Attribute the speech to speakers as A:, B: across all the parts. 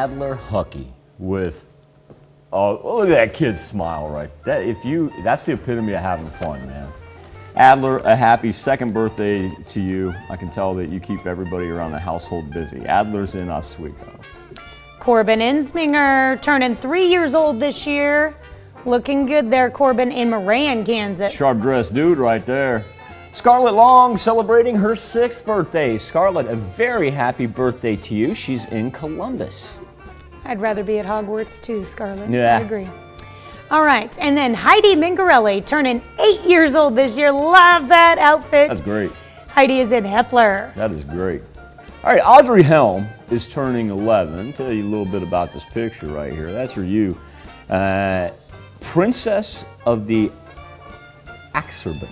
A: Adler Huckey with, oh, look at that kid's smile right. That's the epitome of having fun, man. Adler, a happy second birthday to you. I can tell that you keep everybody around the household busy. Adler's in Oswego.
B: Corbin Insminger turning 3 years old this year. Looking good there, Corbin, in Moran, Kansas.
A: Sharp dressed dude right there. Scarlett Long celebrating her 6th birthday. Scarlett, a very happy birthday to you. She's in Columbus.
B: I'd rather be at Hogwarts too, Scarlett.
A: Yeah.
B: I agree. All right, and then Heidi Mingarelli turning 8 years old this year. Love that outfit.
A: That's great.
B: Heidi is in Hepler.
A: That is great. All right, Audrey Helm is turning 11. Tell you a little bit about this picture right here. That's for you. Princess of the Axerban.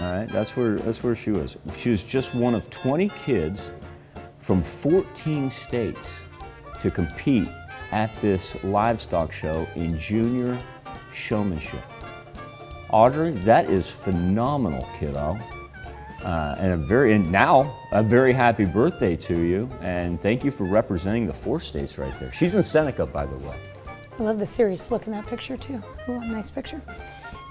A: All right, that's where she was. She was just one of 20 kids from 14 states to compete at this livestock show in junior showmanship. Audrey, that is phenomenal, kiddo. And now a very happy birthday to you, and thank you for representing the 4 states right there. She's in Seneca, by the way.
B: I love the serious look in that picture too. I love a nice picture.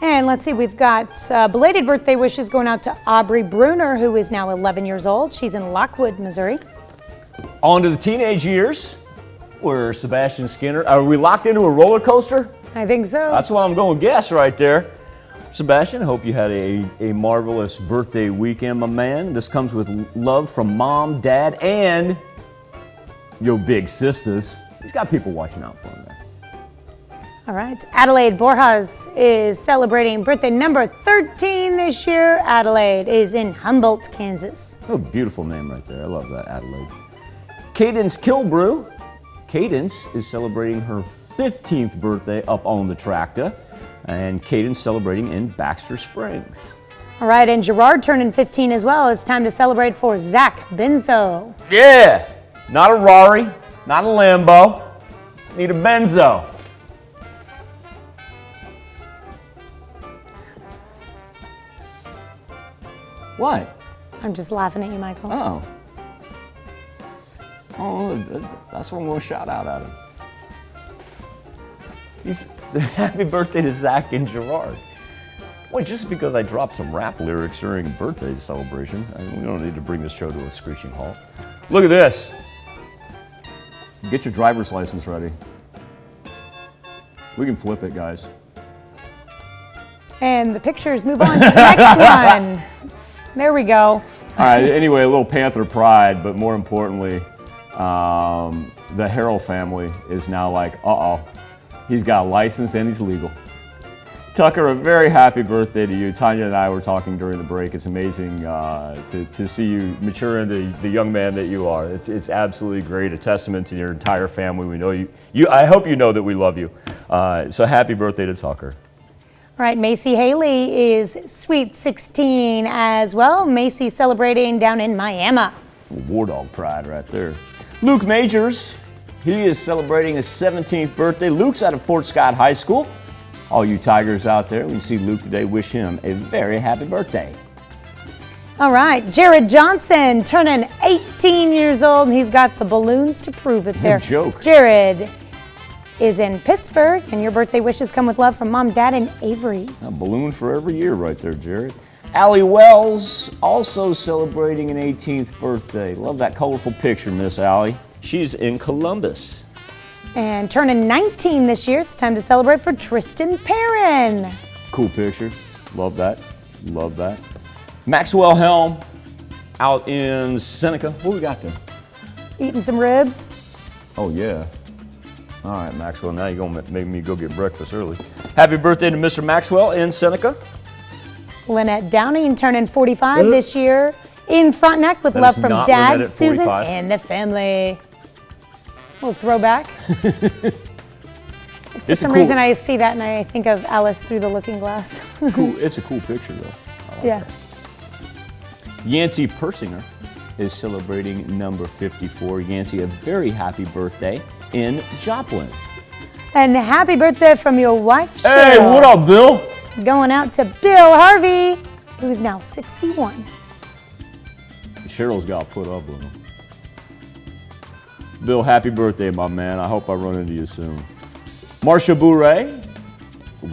B: And let's see, we've got belated birthday wishes going out to Aubrey Bruner, who is now 11 years old. She's in Lockwood, Missouri.
A: On to the teenage years, where Sebastian Skinner, are we locked into a roller coaster?
B: I think so.
A: That's what I'm going to guess right there. Sebastian, hope you had a marvelous birthday weekend, my man. This comes with love from mom, dad, and your big sisters. He's got people watching out for him there.
B: All right, Adelaide Borjas is celebrating birthday number 13 this year. Adelaide is in Humboldt, Kansas.
A: Oh, beautiful name right there. I love that, Adelaide. Cadence Kilbrew. Cadence is celebrating her 15th birthday up on the tractor. And Cadence celebrating in Baxter Springs.
B: All right, and Gerard turning 15 as well. It's time to celebrate for Zach Benzo.
A: Yeah, not a Rari, not a Lambo. Need a Benzo. What?
B: I'm just laughing at you, Michael.
A: Oh. Oh, that's what I'm going to shout out at him. Happy birthday to Zach and Gerard. Well, just because I dropped some rap lyrics during a birthday celebration, we don't need to bring this show to a screeching halt. Look at this. Get your driver's license ready. We can flip it, guys.
B: And the pictures move on to the next one. There we go.
A: All right, anyway, a little Panther pride, but more importantly, the Harrell family is now like, uh-oh, he's got a license and he's legal. Tucker, a very happy birthday to you. Tanya and I were talking during the break. It's amazing to see you mature into the young man that you are. It's absolutely great, a testament to your entire family. We know you. I hope you know that we love you. So happy birthday to Tucker.
B: All right, Macy Haley is sweet 16 as well. Macy celebrating down in Miami.
A: War Dog pride right there. Luke Majors, he is celebrating his 17th birthday. Luke's out of Fort Scott High School. All you Tigers out there, when you see Luke today, wish him a very happy birthday.
B: All right, Jared Johnson turning 18 years old, and he's got the balloons to prove it there.
A: No joke.
B: Jared is in Pittsburgh, and your birthday wishes come with love from Mom, Dad, and Avery.
A: A balloon for every year right there, Jared. Allie Wells also celebrating an 18th birthday. Love that colorful picture, Miss Allie. She's in Columbus.
B: And turning 19 this year, it's time to celebrate for Tristan Perrin.
A: Cool picture. Love that. Love that. Maxwell Helm out in Seneca. What we got there?
B: Eating some ribs.
A: Oh, yeah. All right, Maxwell, now you're going to make me go get breakfast early. Happy birthday to Mr. Maxwell in Seneca.
B: Lynette Downing turning 45 this year in Frontenac with love from Dad, Susan, and the family. Little throwback. For some reason I see that and I think of Alice through the looking glass.
A: Cool. It's a cool picture though.
B: Yeah.
A: Yancey Persinger is celebrating number 54. Yancey, a very happy birthday in Joplin.
B: And happy birthday from your wife, Cheryl.
A: Hey, what up, Bill?
B: Going out to Bill Harvey, who's now 61.
A: Cheryl's got put up with him. Bill, happy birthday, my man. I hope I run into you soon. Marcia Bourret.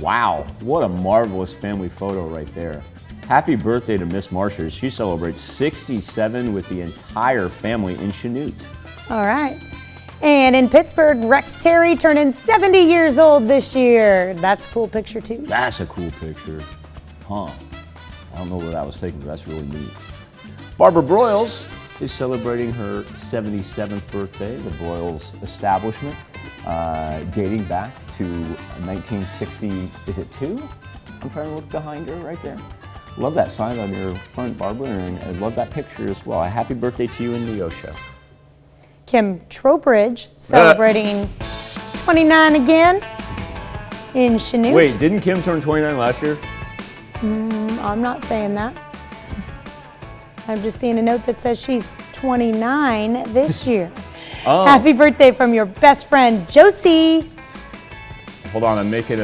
A: Wow, what a marvelous family photo right there. Happy birthday to Miss Marcia. She celebrates 67 with the entire family in Chanute.
B: All right. And in Pittsburgh, Rex Terry turning 70 years old this year. That's a cool picture too.
A: That's a cool picture. Huh. I don't know where that was taken, but that's really neat. Barbara Broyles is celebrating her 77th birthday. The Broyles establishment, dating back to 1960, is it 2? I'm trying to look behind her right there. Love that sign on your front, Barbara, and I love that picture as well. A happy birthday to you and Neosho.
B: Kim Trowbridge celebrating 29 again in Chanute.
A: Wait, didn't Kim turn 29 last year?
B: I'm not saying that. I'm just seeing a note that says she's 29 this year.
A: Oh.
B: Happy birthday from your best friend, Josie.
A: Hold on, I'm making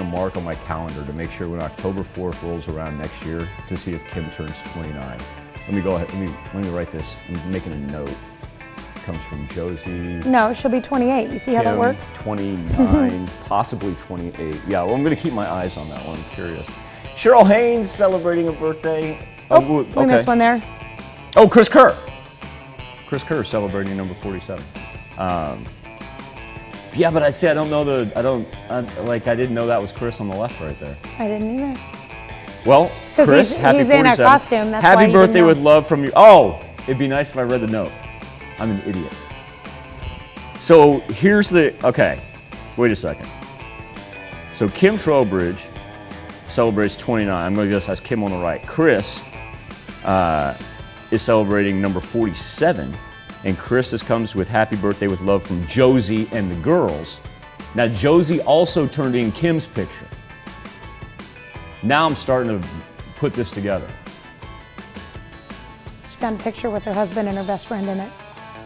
A: a mark on my calendar to make sure when October 4th rolls around next year to see if Kim turns 29. Let me go ahead, let me write this. I'm making a note. Comes from Josie.
B: No, she'll be 28. You see how that
A: Kim,
B: works?
A: 29, possibly 28. Yeah, well, I'm going to keep my eyes on that one. I'm curious. Cheryl Haynes celebrating a birthday.
B: Oh, we missed one there.
A: Oh, Chris Kerr. Chris Kerr celebrating number 47. Yeah, but I didn't know that was Chris on the left right there.
B: I didn't either.
A: Well, Chris, happy 47.
B: He's in a costume. That's why
A: happy
B: you didn't
A: birthday
B: know.
A: with love from you. Oh, it'd be nice if I read the note. I'm an idiot. So here's okay, wait a second. So Kim Trowbridge celebrates 29. I'm going to guess that's Kim on the right. Chris is celebrating number 47. And Chris comes with happy birthday with love from Josie and the girls. Now Josie also turned in Kim's picture. Now I'm starting to put this together.
B: She found a picture with her husband and her best friend in it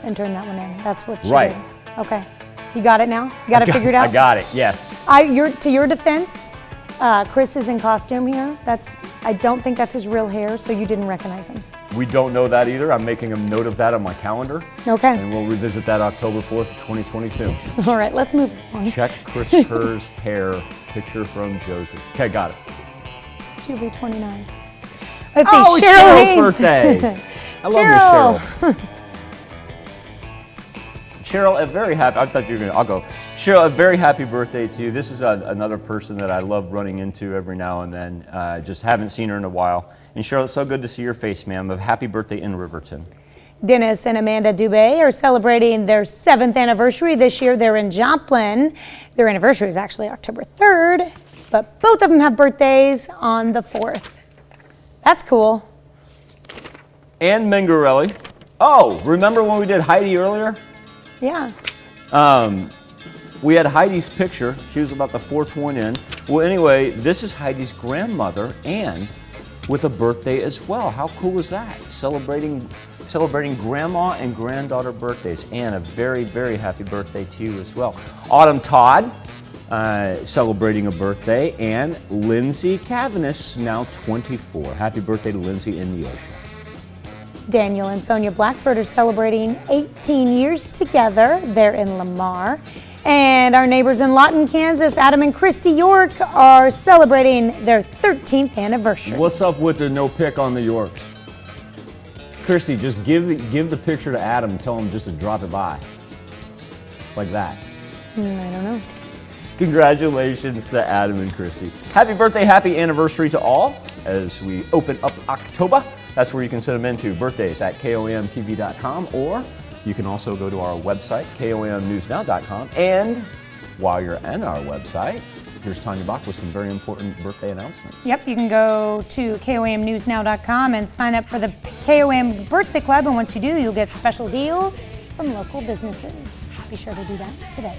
B: and turned that one in. That's what she
A: Right.
B: did. Okay. You got it now? You got it figured out?
A: I got it, yes.
B: To your defense, Chris is in costume here. I don't think that's his real hair, so you didn't recognize him.
A: We don't know that either. I'm making a note of that on my calendar.
B: Okay.
A: And we'll revisit that October 4th, 2022.
B: All right, let's move on.
A: Check Chris Kerr's hair, picture from Josie. Okay, got it.
B: She'll be 29. Let's see,
A: Oh, it's
B: Cheryl
A: Cheryl's
B: Haynes.
A: birthday. I love you, Cheryl. Cheryl, a very happy, I thought you were going to, I'll go. Cheryl, a very happy birthday to you. This is another person that I love running into every now and then. Just haven't seen her in a while. And Cheryl, it's so good to see your face, ma'am. A happy birthday in Riverton.
B: Dennis and Amanda Dubé are celebrating their 7th anniversary this year. They're in Joplin. Their anniversary is actually October 3rd, but both of them have birthdays on the 4th. That's cool.
A: Ann Mingarelli. Oh, remember when we did Heidi earlier?
B: Yeah.
A: We had Heidi's picture. She was about the 4th one in. Well, anyway, this is Heidi's grandmother, Ann, with a birthday as well. How cool is that? Celebrating grandma and granddaughter birthdays. Ann, a very, very happy birthday to you as well. Autumn Todd, celebrating a birthday, and Lindsay Cavanis, now 24. Happy birthday to Lindsay in the ocean.
B: Daniel and Sonia Blackford are celebrating 18 years together. They're in Lamar. And our neighbors in Lawton, Kansas, Adam and Christy York, are celebrating their 13th anniversary.
A: What's up with the no pick on the Yorks? Christy, just give the picture to Adam and tell him just to drop it by. Like that.
B: I don't know.
A: Congratulations to Adam and Christy. Happy birthday, happy anniversary to all as we open up October. That's where you can send them into birthdays at komtv.com, or you can also go to our website, komnewsnow.com. And while you're on our website, here's Tanya Bach with some very important birthday announcements.
B: Yep, you can go to komnewsnow.com and sign up for the KOM Birthday Club. And once you do, you'll get special deals from local businesses. Be sure to do that today.